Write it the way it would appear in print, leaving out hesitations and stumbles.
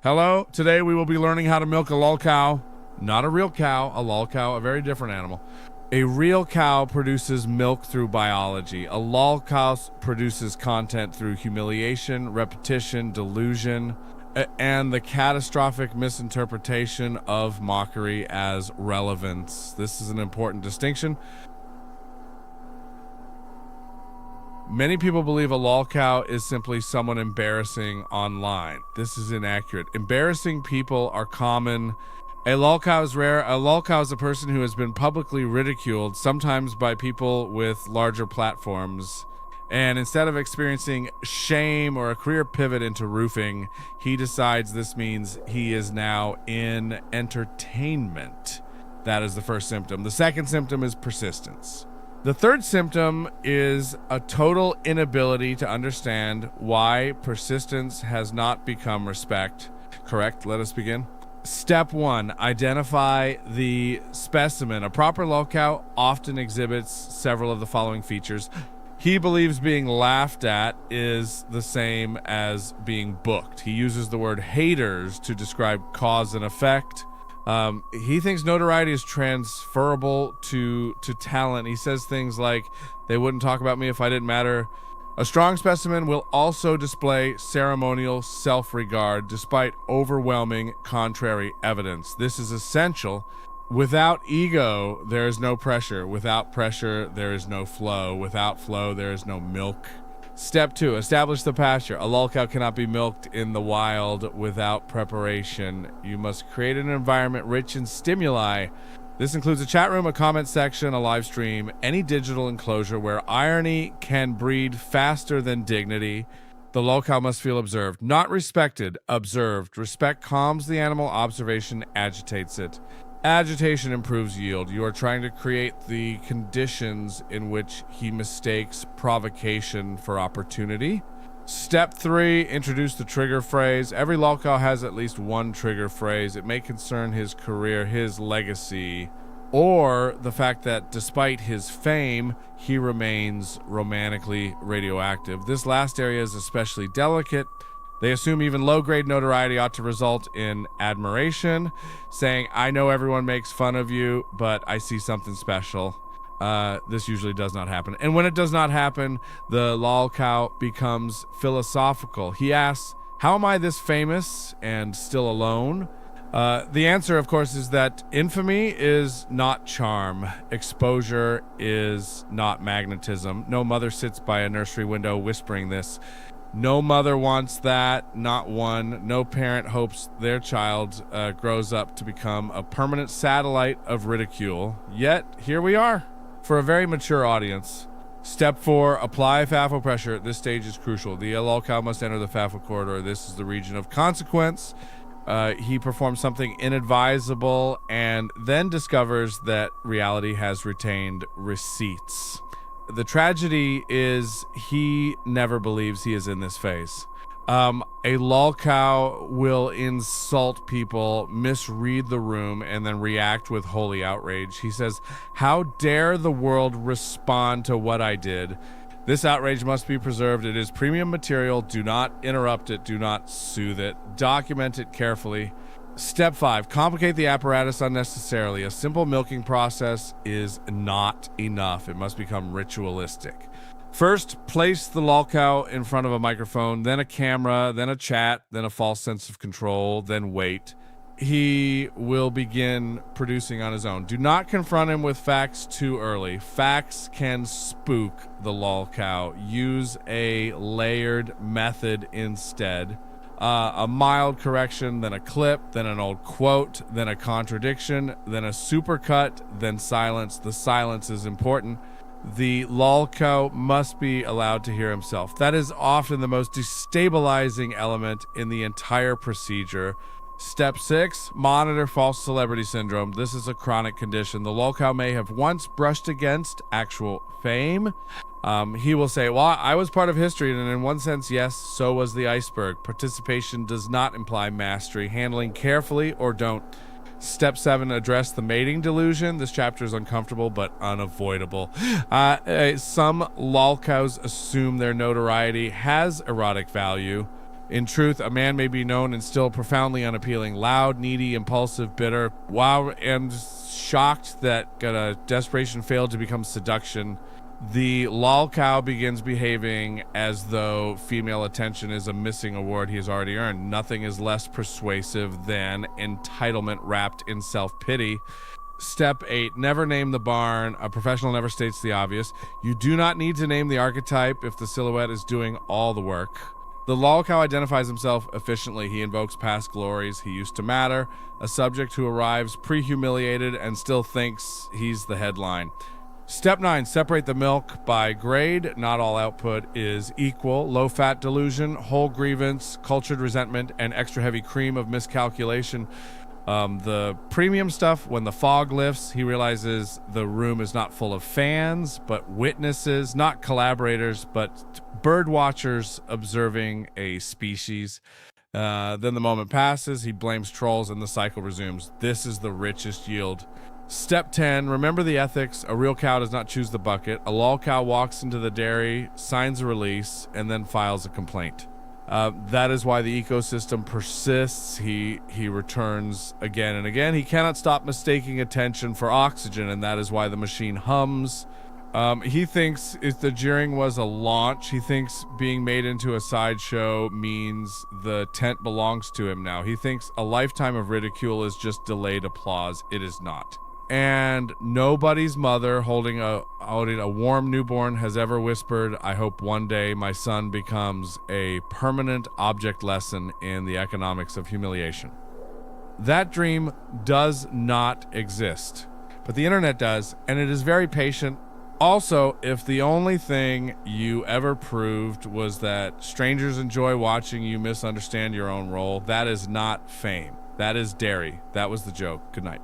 Hello, today we will be learning how to milk a LOLcow. Not a real cow, a LOLcow, a very different animal. A real cow produces milk through biology. A LOLcow produces content through humiliation, repetition, delusion, and the catastrophic misinterpretation of mockery as relevance. This is an important distinction. Many people believe a LOLcow is simply someone embarrassing online. This is inaccurate. Embarrassing people are common. A LOLcow is rare. A LOLcow is a person who has been publicly ridiculed, sometimes by people with larger platforms. And instead of experiencing shame or a career pivot into roofing, he decides this means he is now in entertainment. That is the first symptom. The second symptom is persistence. The third symptom is a total inability to understand why persistence has not become respect. Correct? Let us begin. Step 1, identify the specimen. A proper LOLcow often exhibits several of the following features. He believes being laughed at is the same as being booked. He uses the word haters to describe cause and effect. He thinks notoriety is transferable to talent. He says things like, they wouldn't talk about me if I didn't matter. A strong specimen will also display ceremonial self-regard despite overwhelming contrary evidence. This is essential. Without ego, there is no pressure. Without pressure, there is no flow. Without flow, there is no milk. Step 2, establish the pasture. A LOLcow cannot be milked in the wild without preparation. You must create an environment rich in stimuli. This includes a chat room, a comment section, a live stream, any digital enclosure where irony can breed faster than dignity. The LOLcow must feel observed, not respected, observed. Respect calms the animal, observation agitates it. Agitation improves yield. You are trying to create the conditions in which he mistakes provocation for opportunity. Step 3, introduce the trigger phrase. Every LOLcow has at least one trigger phrase. It may concern his career, his legacy, or the fact that despite his fame, he remains romantically radioactive. This last area is especially delicate. They assume even low-grade notoriety ought to result in admiration, saying, I know everyone makes fun of you, but I see something special. This usually does not happen. And when it does not happen, the LOLcow becomes philosophical. He asks, how am I this famous and still alone? The answer, of course, is that infamy is not charm. Exposure is not magnetism. No mother sits by a nursery window whispering this. No mother wants that, not one. No parent hopes their child grows up to become a permanent satellite of ridicule. Yet, here we are, for a very mature audience. Step 4, apply FAFO pressure. This stage is crucial. The LOLcow must enter the FAFO corridor. This is the region of consequence. He performs something inadvisable and then discovers that reality has retained receipts. The tragedy is he never believes he is in this phase. A LOLcow will insult people, misread the room, and then react with holy outrage. He says, how dare the world respond to what I did? This outrage must be preserved. It is premium material. Do not interrupt it. Do not soothe it. Document it carefully. Step 5, complicate the apparatus unnecessarily. A simple milking process is not enough. It must become ritualistic. First, place the LOLcow in front of a microphone, then a camera, then a chat, then a false sense of control, then wait. He will begin producing on his own. Do not confront him with facts too early. Facts can spook the LOLcow. Use a layered method instead. A mild correction, then a clip, then an old quote, then a contradiction, then a supercut, then silence. The silence is important. The LOLcow must be allowed to hear himself. That is often the most destabilizing element in the entire procedure. Step 6, monitor false celebrity syndrome. This is a chronic condition. The LOLcow may have once brushed against actual fame. He will say, well, I was part of history, and in one sense, yes, so was the iceberg. Participation does not imply mastery. Handling carefully or don't. Step 7, address the mating delusion. This chapter is uncomfortable but unavoidable. Some LOLcows assume their notoriety has erotic value. In truth, a man may be known and still profoundly unappealing, loud, needy, impulsive, bitter, wow, and shocked that desperation failed to become seduction. The LOLcow begins behaving as though female attention is a missing award he has already earned. Nothing is less persuasive than entitlement wrapped in self-pity. Step 8, never name the barn. A professional never states the obvious. You do not need to name the archetype if the silhouette is doing all the work. The LOLcow identifies himself efficiently. He invokes past glories. He used to matter. A subject who arrives pre-humiliated and still thinks he's the headline. Step 9, separate the milk by grade. Not all output is equal. Low-fat delusion, whole grievance, cultured resentment, and extra heavy cream of miscalculation. The premium stuff, when the fog lifts, he realizes the room is not full of fans, but witnesses, not collaborators, but bird watchers observing a species. Then the moment passes, he blames trolls, and the cycle resumes. This is the richest yield. Step 10, remember the ethics. A real cow does not choose the bucket. A LOLcow walks into the dairy, signs a release, and then files a complaint. That is why the ecosystem persists. He returns again and again. He cannot stop mistaking attention for oxygen, and that is why the machine hums. He thinks if the jeering was a launch, he thinks being made into a sideshow means the tent belongs to him now. He thinks a lifetime of ridicule is just delayed applause. It is not. And nobody's mother holding a warm newborn has ever whispered, I hope one day my son becomes a permanent object lesson in the economics of humiliation. That dream does not exist, but the internet does, and it is very patient. Also, if the only thing you ever proved was that strangers enjoy watching you misunderstand your own role, that is not fame. That is dairy. That was the joke. Good night.